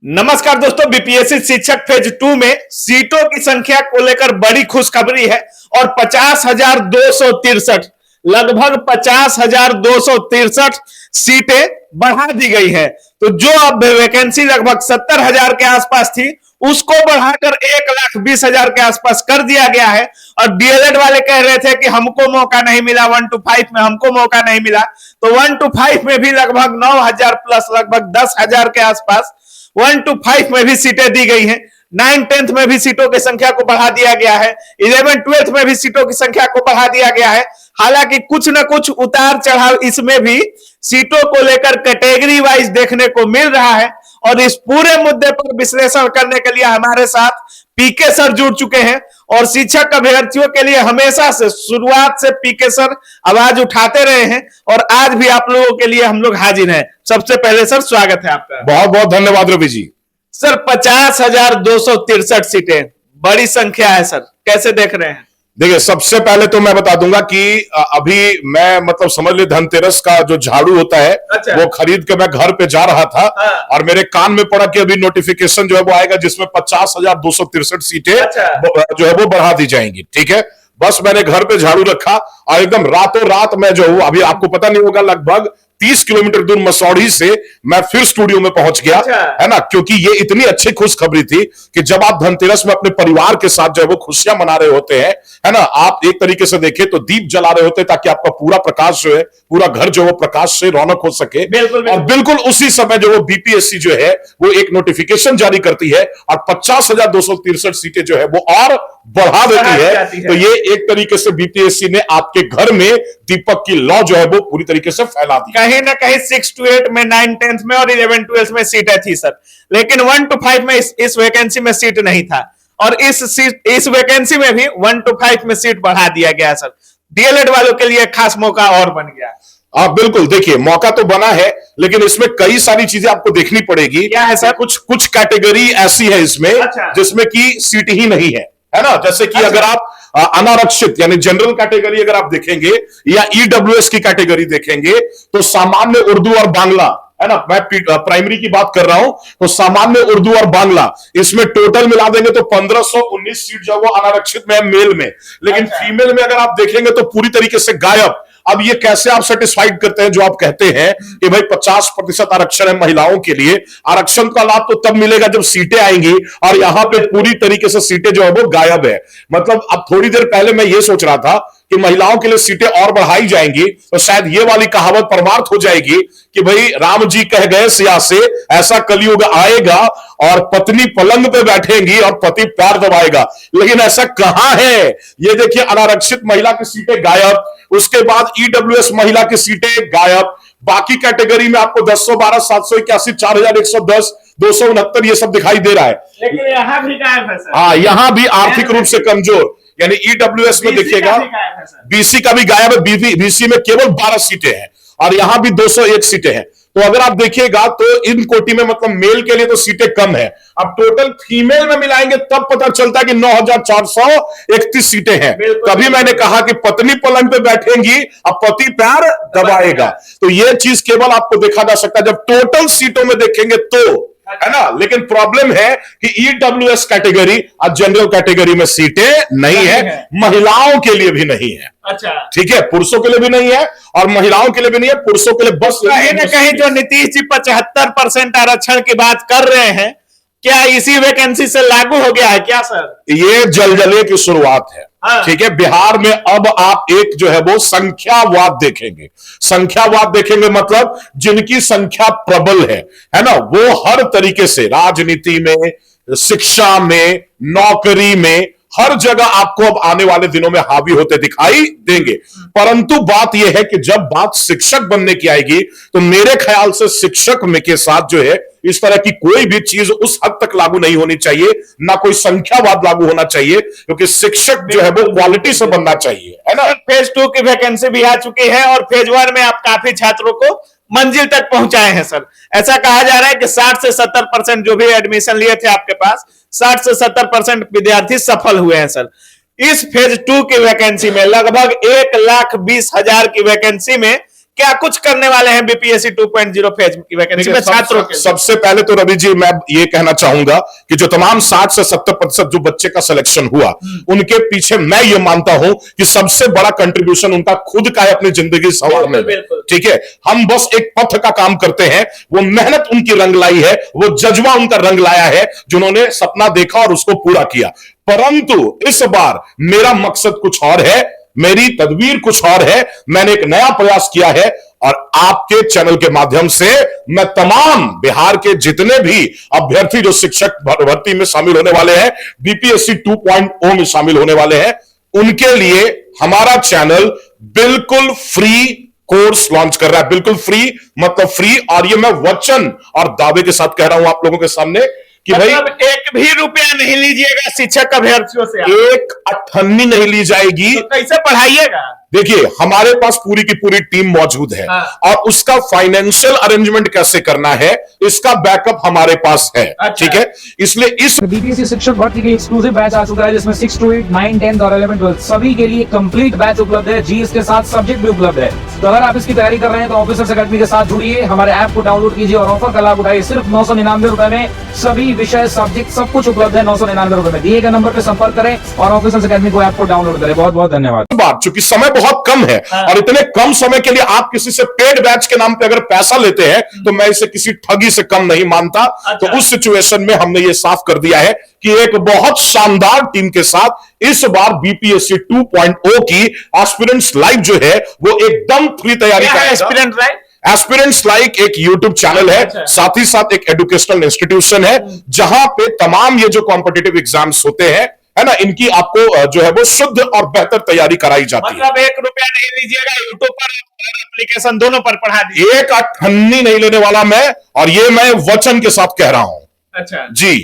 नमस्कार दोस्तों, बीपीएससी शिक्षक फेज 2 में सीटों की संख्या को लेकर बड़ी खुशखबरी है और 50,263 लगभग 50,263 सीटें बढ़ा दी गई है। तो जो अब वैकेंसी लगभग 70,000 के आसपास थी उसको बढ़ाकर 1,20,000 के आसपास कर दिया गया है। और डीएलएड वाले कह रहे थे कि हमको मौका नहीं मिला, 1 to 5 में हमको मौका नहीं मिला, तो 1 to 5 में भी लगभग 9,000 प्लस लगभग 10,000 के आसपास 1 to 5 में भी सीटें दी गई हैं। 9 10th में भी सीटों की संख्या को बढ़ा दिया गया है। 11 12th में भी सीटों की संख्या को बढ़ा दिया गया है। हालांकि कुछ न कुछ उतार चढ़ाव इसमें भी सीटों को लेकर कैटेगरी वाइज देखने को मिल रहा है। और इस पूरे मुद्दे पर विश्लेषण करने के लिए हमारे साथ पीके सर जुड़ चुके हैं और शिक्षक अभ्यर्थियों के लिए हमेशा से शुरुआत से पीके सर आवाज उठाते रहे हैं और आज भी आप लोगों के लिए हम लोग हाजिर हैं। सबसे पहले सर स्वागत है आपका। बहुत बहुत धन्यवाद रवि जी। सर 50,263 सीटें बड़ी संख्या है सर, कैसे देख रहे हैं? देखिए, सबसे पहले तो मैं बता दूंगा कि अभी मैं मतलब समझ ले धनतेरस का जो झाड़ू होता है, अच्छा। वो खरीद के मैं घर पे जा रहा था। हाँ। और मेरे कान में पड़ा कि अभी नोटिफिकेशन जो है वो आएगा जिसमें 50,263 सीटें अच्छा। जो है वो बढ़ा दी जाएंगी। ठीक है, बस मैंने घर पे झाड़ू रखा और एकदम रातों रात मैं जो हूं, अभी आपको पता नहीं होगा, लगभग 30 किलोमीटर दूर मसौढ़ी से मैं फिर स्टूडियो में पहुंच गया। अच्छा। है ना, क्योंकि ये इतनी अच्छी खुशखबरी थी कि जब आप धनतेरस में अपने परिवार के साथ जो है वो खुशियां मना रहे होते हैं, है ना, आप एक तरीके से देखें तो दीप जला रहे होते हैं ताकि आपका पूरा प्रकाश जो है, पूरा घर जो है वो प्रकाश से रौनक हो सके। बिल्कुल, और बिल्कुल उसी समय जो वो बीपीएससी जो है वो एक नोटिफिकेशन जारी करती है और 50,263 सीटें जो है वो और बढ़ा देती है। तो ये एक तरीके से बीपीएससी ने आपके घर में दीपक की लौ जो है वो पूरी तरीके से फैला दी। कहीं ना कहीं 6 to 8 में, 9 10th में और 11 12th में सीटें थी सर, लेकिन 1 to 5 में इस वैकेंसी में सीट नहीं था। और इस वैकेंसी में भी 1 to 5 में सीट बढ़ा दिया गया सर। डीएलएड वालों के लिए खास मौका और बन गया। बिल्कुल, देखिए मौका तो बना है लेकिन इसमें कई सारी चीजें आपको देखनी पड़ेगी। क्या है सर? कुछ कैटेगरी ऐसी है इसमें, अच्छा। जिसमें की सीट ही नहीं है ना, जैसे कि अच्छा। अगर आप अनारक्षित यानी जनरल कैटेगरी अगर आप देखेंगे या ईडब्ल्यूएस की कैटेगरी देखेंगे तो सामान्य उर्दू और बांग्ला, है ना, मैं प्राइमरी की बात कर रहा हूं, तो सामान्य उर्दू और बांग्ला इसमें टोटल मिला देंगे तो 1519 सीट जो वो अनारक्षित में है मेल में। लेकिन अच्छा। फीमेल में अगर आप देखेंगे तो पूरी तरीके से गायब। अब ये कैसे आप सेटिस्फाइड करते हैं जो आप कहते हैं कि भाई 50% आरक्षण है महिलाओं के लिए? आरक्षण का लाभ तो तब मिलेगा जब सीटें आएंगी और यहां पे पूरी तरीके से सीटें जो है वो गायब है। मतलब अब थोड़ी देर पहले मैं ये सोच रहा था कि महिलाओं के लिए सीटें और बढ़ाई जाएंगी तो शायद ये वाली कहावत परमार्थ हो जाएगी कि भाई राम जी कह गए सिया से ऐसा कलयुग आएगा और पत्नी पलंग पे बैठेंगी और पति पैर दबाएगा। लेकिन ऐसा कहां है? ये देखिए, अनारक्षित महिला की सीटें गायब, उसके बाद ईडब्ल्यूएस महिला की सीटें गायब, बाकी कैटेगरी में आपको 1012 781 4110 269 ये सब दिखाई दे रहा है। लेकिन यहां भी गायब है सर। हाँ, यहां भी आर्थिक रूप से कमजोर यानी ईडब्ल्यूएस में देखिएगा बीसी का भी गायब है। बीसी में केवल 12 सीटें हैं और यहां भी 201 सीटें हैं। तो अगर आप देखिएगा तो इन कोटि में मतलब मेल के लिए तो सीटें कम है। अब टोटल फीमेल में मिलाएंगे तब पता चलता है कि 9,431 सीटें हैं। तभी मैंने कहा कि पत्नी पलंग पे बैठेंगी अब पति पैर दबाएगा। तो यह चीज केवल आपको देखा जा सकता है जब टोटल सीटों में देखेंगे तो, है ना। लेकिन प्रॉब्लम है कि ईडब्ल्यूएस कैटेगरी और जनरल कैटेगरी में सीटें नहीं है, महिलाओं के लिए भी नहीं है। अच्छा, ठीक है, पुरुषों के लिए भी नहीं है और महिलाओं के लिए भी नहीं है। पुरुषों के लिए बस कहीं ना कहीं जो नीतीश जी 75% आरक्षण की बात कर रहे हैं, क्या इसी वैकेंसी से लागू हो गया है क्या सर? ये जलजले की शुरुआत है। हाँ। ठीक है, बिहार में अब आप एक जो है वो संख्यावाद देखेंगे। संख्यावाद देखेंगे मतलब जिनकी संख्या प्रबल है ना, वो हर तरीके से राजनीति में, शिक्षा में, नौकरी में, हर जगह आपको अब आने वाले दिनों में हावी होते दिखाई देंगे। परंतु बात यह है कि जब बात शिक्षक बनने की आएगी तो मेरे ख्याल से शिक्षक में के साथ जो है इस तरह की कोई भी चीज उस हद तक लागू नहीं होनी चाहिए, ना कोई संख्यावाद लागू होना चाहिए, क्योंकि शिक्षक जो है वो क्वालिटी से बनना चाहिए, है ना। फेज 2 की वैकेंसी भी आ चुकी है और फेज 1 में आप काफी छात्रों को मंजिल तक पहुंचाए हैं सर। ऐसा कहा जा रहा है कि 60 से 70% जो भी एडमिशन लिए थे आपके पास, 60 से 70% विद्यार्थी सफल हुए हैं सर। इस फेज 2 की वैकेंसी में लगभग 1,20,000 की वैकेंसी में क्या कुछ करने वाले हैं बीपीएससी 2.0 फेज की वैकेंसी में छात्रों के लिए? सबसे पहले तो रवि जी मैं ये कहना चाहूंगा कि जो तमाम 60 से 70% जो बच्चे का सिलेक्शन हुआ उनके पीछे मैं ये मानता हूं कि सबसे बड़ा कंट्रीब्यूशन उनका खुद का है अपनी जिंदगी संवारने में। ठीक है, हम बस एक पथ का काम करते हैं, वो मेहनत उनकी रंग लाई है, वो जज्बा उनका रंग लाया है, जिन्होंने सपना देखा और उसको पूरा किया। परंतु इस बार मेरा मकसद कुछ और है, मेरी तदबीर कुछ और है। मैंने एक नया प्रयास किया है और आपके चैनल के माध्यम से मैं तमाम बिहार के जितने भी अभ्यर्थी जो शिक्षक भर्ती में शामिल होने वाले हैं, बीपीएससी 2.0 में शामिल होने वाले हैं, उनके लिए हमारा चैनल बिल्कुल फ्री कोर्स लॉन्च कर रहा है। बिल्कुल फ्री मतलब फ्री, और ये मैं वचन और दावे के साथ कह रहा हूं आप लोगों के सामने कि भाई एक भी रुपया नहीं लीजिएगा शिक्षक अभ्यर्थियों से, एक अठन्नी नहीं ली जाएगी। तो कैसे पढ़ाइएगा? देखिए हमारे पास पूरी की पूरी टीम मौजूद है और उसका फाइनेंशियल अरेंजमेंट कैसे करना है इसका बैकअप हमारे पास है। ठीक है, इसलिए इस बीपीएससी शिक्षक भर्ती की एक्सक्लूसिव बैच आ चुका है जिसमें 6 to 8, 9, 10 और 11, 12 सभी के लिए कंप्लीट बैच उपलब्ध है। जीएस के साथ सब्जेक्ट भी उपलब्ध है। तो अगर आप इसकी तैयारी कर रहे हैं तो ऑफिसर्स अकेडमी के साथ जुड़िए, हमारे ऐप को डाउनलोड कीजिए और ऑफर का लाभ उठाइए। सिर्फ 999 रुपए में सभी विषय सब्जेक्ट सब कुछ उपलब्ध है। 999 रुपए में दिए गए नंबर पर संपर्क करें और ऑफिसर्स अकेडमी को ऐप को डाउनलोड करें। बहुत बहुत धन्यवाद। बात चूंकि समय बहुत कम है और इतने कम समय के लिए आप किसी से पेड बैच के नाम पे अगर पैसा लेते हैं तो मैं इसे किसी ठगी से कम नहीं मानता। तो उस सिचुएशन में हमने ये साफ कर दिया है कि एक बहुत शानदार टीम के साथ इस बार बीपीएससी 2.0 की एस्पिरेंट्स लाइव जो है वो एकदम फ्री तैयारी क्या है करेगा। Aspirant live? एस्पिरेंट्स लाइक एक यूट्यूब चैनल है, साथ ही साथ एक एजुकेशनल इंस्टीट्यूशन है जहां पे तमाम ये जो कॉम्पिटिटिव एग्जाम्स होते हैं है ना, इनकी आपको जो है वो शुद्ध और बेहतर तैयारी कराई जाती है। मतलब 1 रुपया नहीं लीजिएगा, यूट्यूब पर एप्लीकेशन दोनों पर पढ़ा दीजिए। एक अठन्नी नहीं लेने वाला मैं, और ये मैं वचन के साथ कह रहा हूं। अच्छा जी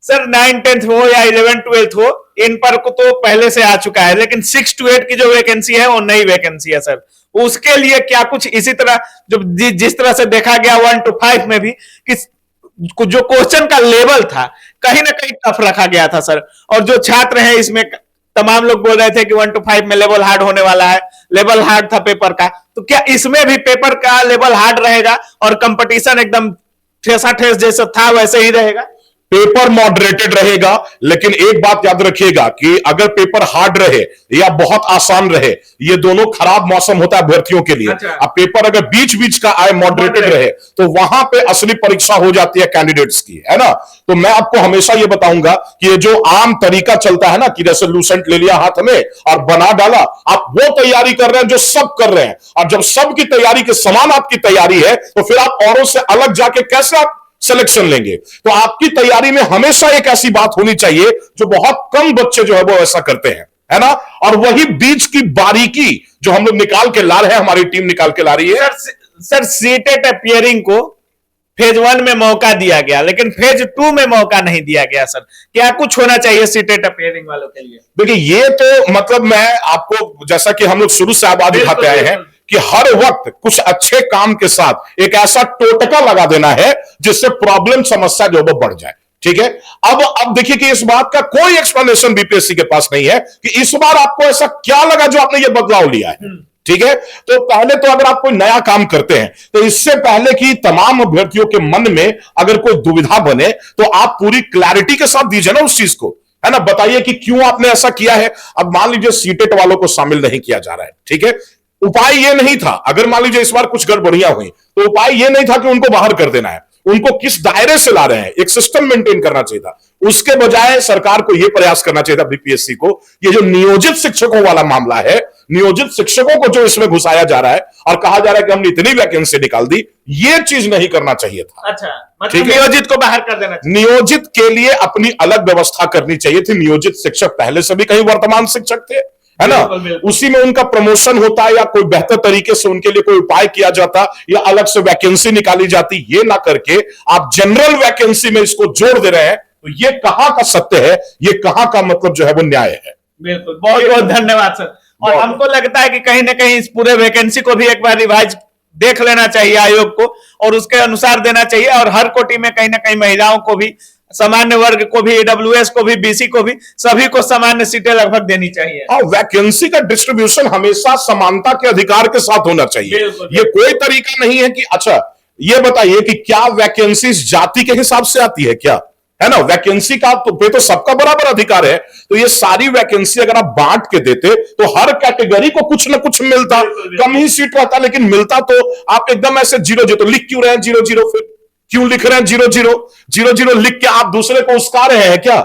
सर, 9, 10 हो या 11, 12 हो, इन पर को तो पहले से आ चुका है, लेकिन 6 to 8 की जो वैकेंसी है वो नई वैकेंसी है सर। उसके लिए क्या कुछ इसी तरह जो जिस तरह से देखा गया 1 to 5 में भी कि जो क्वेश्चन का लेवल था कहीं ना कहीं टफ रखा गया था सर, और जो छात्र हैं इसमें तमाम लोग बोल रहे थे कि 1 to 5 में लेवल हार्ड होने वाला है, लेवल हार्ड था पेपर का, तो क्या इसमें भी पेपर का लेवल हार्ड रहेगा और कंपटीशन एकदम ठेसा ठेस जैसा था वैसे ही रहेगा? पेपर मॉडरेटेड रहेगा, लेकिन एक बात याद रखिएगा कि अगर पेपर हार्ड रहे या बहुत आसान रहे, ये दोनों खराब मौसम होता है अभ्यर्थियों के लिए। अच्छा। अब पेपर अगर बीच बीच का आए मॉडरेटेड रहे तो वहां पे असली परीक्षा हो जाती है कैंडिडेट्स की, है ना। तो मैं आपको हमेशा ये बताऊंगा कि ये जो आम तरीका चलता है ना कि जैसे लूसेंट ले लिया हाथ में और बना डाला, आप वो तैयारी कर रहे हैं जो सब कर रहे हैं, और जब सबकी तैयारी के समान आपकी तैयारी है तो फिर आप औरों से अलग जाके कैसे आप सिलेक्शन लेंगे। तो आपकी तैयारी में हमेशा एक ऐसी बात होनी चाहिए जो बहुत कम बच्चे जो है वो ऐसा करते हैं, है ना। और वही बीच की बारीकी जो हम लोग निकाल के ला रहे हैं, हमारी टीम निकाल के ला रही है। सर सीटेट अपियरिंग को फेज 1 में मौका दिया गया, लेकिन फेज 2 में मौका नहीं दिया गया सर। क्या कुछ होना चाहिए सीटेट अपियरिंग वालों के लिए? देखिए ये तो मतलब मैं आपको, जैसा कि हम लोग शुरू से आवाज उठाते आए हैं कि हर वक्त कुछ अच्छे काम के साथ एक ऐसा टोटका लगा देना है जिससे प्रॉब्लम समस्या जो वो बढ़ जाए। ठीक है, अब देखिए कि इस बात का कोई एक्सप्लेनेशन बीपीएससी के पास नहीं है कि इस बार आपको ऐसा क्या लगा जो आपने ये बदलाव लिया है। ठीक है, तो पहले तो अगर आप कोई नया काम करते हैं तो इससे पहले कि तमाम अभ्यर्थियों के मन में अगर कोई दुविधा बने तो आप पूरी क्लैरिटी के साथ दीजिए ना उस चीज को, है ना। बताइए कि क्यों आपने ऐसा किया है। अब मान लीजिए सीटेट वालों को शामिल नहीं किया जा रहा है, ठीक है, उपाय ये नहीं था, अगर मान लीजिए इस बार कुछ गड़बड़ियां हुई तो उपाय ये नहीं था कि उनको बाहर कर देना है, उनको किस दायरे से ला रहे हैं, एक सिस्टम मेंटेन करना चाहिए था। उसके बजाय सरकार को यह प्रयास करना चाहिए था बीपीएससी को, ये जो नियोजित शिक्षकों वाला मामला है, नियोजित शिक्षकों को जो इसमें घुसाया जा रहा है और कहा जा रहा है कि हमने इतनी वैकेंसी निकाल दी, ये चीज नहीं करना चाहिए था। अच्छा, मतलब नियोजित को बाहर कर देना चाहिए। नियोजित के लिए अपनी अलग व्यवस्था करनी चाहिए थी। नियोजित शिक्षक पहले से भी कहीं वर्तमान शिक्षक थे, है ना, उसी में उनका प्रमोशन होता या कोई बेहतर तरीके से उनके लिए कोई उपाय किया जाता या अलग से वैकेंसी निकाली जाती। ये ना करके आप जनरल वैकेंसी में इसको जोड़ दे रहे हैं, तो ये कहां का सत्य है, ये कहां का मतलब जो है वो न्याय है। बिल्कुल, बहुत बहुत धन्यवाद सर। और हमको लगता है कि कहीं ना कहीं इस पूरे वैकेंसी को भी एक बार रिवाइज देख लेना चाहिए आयोग को, और उसके अनुसार देना चाहिए, और हर कोटि में कहीं ना कहीं महिलाओं को भी सामान्य वर्ग को भी, ईडब्ल्यूएस को भी, बीसी को भी, सभी को सामान्य सीटें लगभग देनी चाहिए। और वैकेंसी का डिस्ट्रीब्यूशन हमेशा समानता के अधिकार के साथ होना चाहिए। ये कोई तरीका नहीं है कि अच्छा ये बताइए कि क्या वैकेंसी जाति के हिसाब से आती है क्या, है ना? वैकेंसी का तो सबका बराबर अधिकार है। तो ये सारी वैकेंसी अगर आप बांट के देते तो हर कैटेगरी को कुछ ना कुछ मिलता, कम ही सीट रहता लेकिन मिलता। तो आप एकदम ऐसे 0-0 तो लिख क्यों रहे हैं 0-0? फिर क्यों लिख रहे हैं 0-0? 0-0 लिख के आप दूसरे को उस्का रहे हैं क्या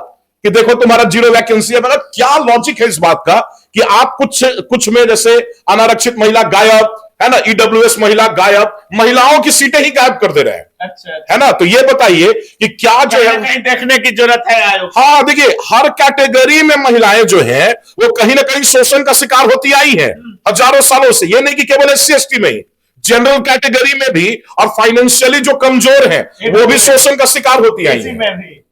कि देखो तुम्हारा 0 वैकेंसी है? मतलब क्या लॉजिक है इस बात का कि आप कुछ में जैसे अनारक्षित महिला गायब, है ना, ईडब्ल्यूएस महिला गायब, महिलाओं की सीटें ही गायब कर दे रहे हैं। अच्छा। है ना? तो ये बताइए कि क्या जो है कहीं देखने की जरूरत है आयोग। हाँ देखिए, हर कैटेगरी में महिलाएं जो हैं वो कहीं ना कहीं शोषण का शिकार होती आई है हजारों सालों से। ये नहीं कि केवल SC/ST में ही, जनरल कैटेगरी में भी, और फाइनेंशियली जो कमजोर है वो भी शोषण का शिकार होती आई है।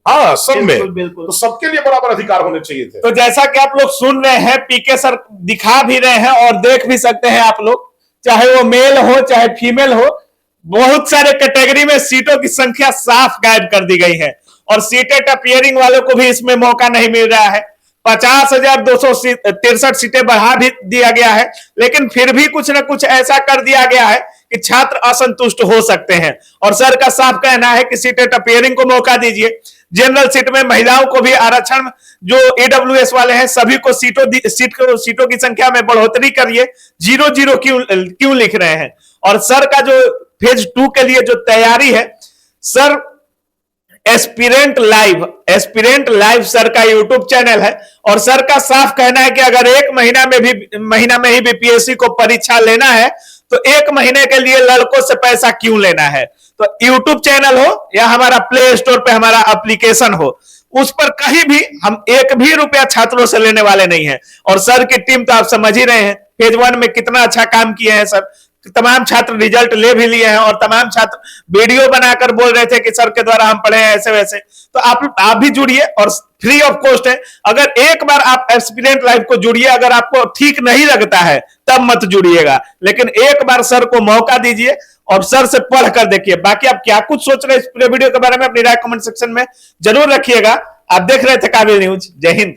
हाँ, सब में। बिल्कुल। तो सबके लिए बराबर अधिकार होने चाहिए थे। तो जैसा कि आप लोग सुन रहे हैं, पीके सर दिखा भी रहे हैं और देख भी सकते हैं आप लोग, चाहे वो मेल हो चाहे फीमेल हो, बहुत सारे कैटेगरी में सीटों की संख्या साफ गायब कर दी गई है और सीटेट अपियरिंग वालों को भी इसमें मौका नहीं मिल रहा है। 50,263 सीटें बढ़ा भी दिया गया है, लेकिन फिर भी कुछ ना कुछ ऐसा कर दिया गया है कि छात्र असंतुष्ट हो सकते हैं। और सर का साफ कहना है कि सीटेट अपियरिंग को मौका दीजिए, जनरल सीट में महिलाओं को भी आरक्षण, जो ईडब्ल्यूएस वाले हैं सभी को सीटों की संख्या में बढ़ोतरी करिए। 0-0 क्यों लिख रहे हैं? और सर का जो फेज 2 के लिए जो तैयारी है, सर एस्पिरेंट लाइव सर का यूट्यूब चैनल है और सर का साफ कहना है कि अगर एक महीना में ही बीपीएससी को परीक्षा लेना है तो 1 महीने के लिए लड़कों से पैसा क्यों लेना है? तो यूट्यूब चैनल हो या हमारा प्ले स्टोर पे हमारा एप्लीकेशन हो, उस पर कहीं भी हम 1 भी रुपया छात्रों से लेने वाले नहीं है। और सर की टीम तो आप समझ ही रहे हैं फेज 1 में कितना अच्छा काम किए हैं सर। तमाम छात्र रिजल्ट ले भी लिए हैं और तमाम छात्र वीडियो बनाकर बोल रहे थे कि सर के द्वारा हम पढ़े हैं ऐसे वैसे। तो आप भी जुड़िए और फ्री ऑफ कॉस्ट है। अगर एक बार आप एस्पिरेंट लाइव को जुड़िए, अगर आपको ठीक नहीं लगता है तब मत जुड़िएगा, लेकिन एक बार सर को मौका दीजिए और सर से पढ़ कर देखिए। बाकी आप क्या कुछ सोच रहे हैं इस पूरे वीडियो के बारे में, अपनी राय कमेंट सेक्शन में जरूर रखिएगा। आप देख रहे थे काबिल न्यूज। जय हिंद।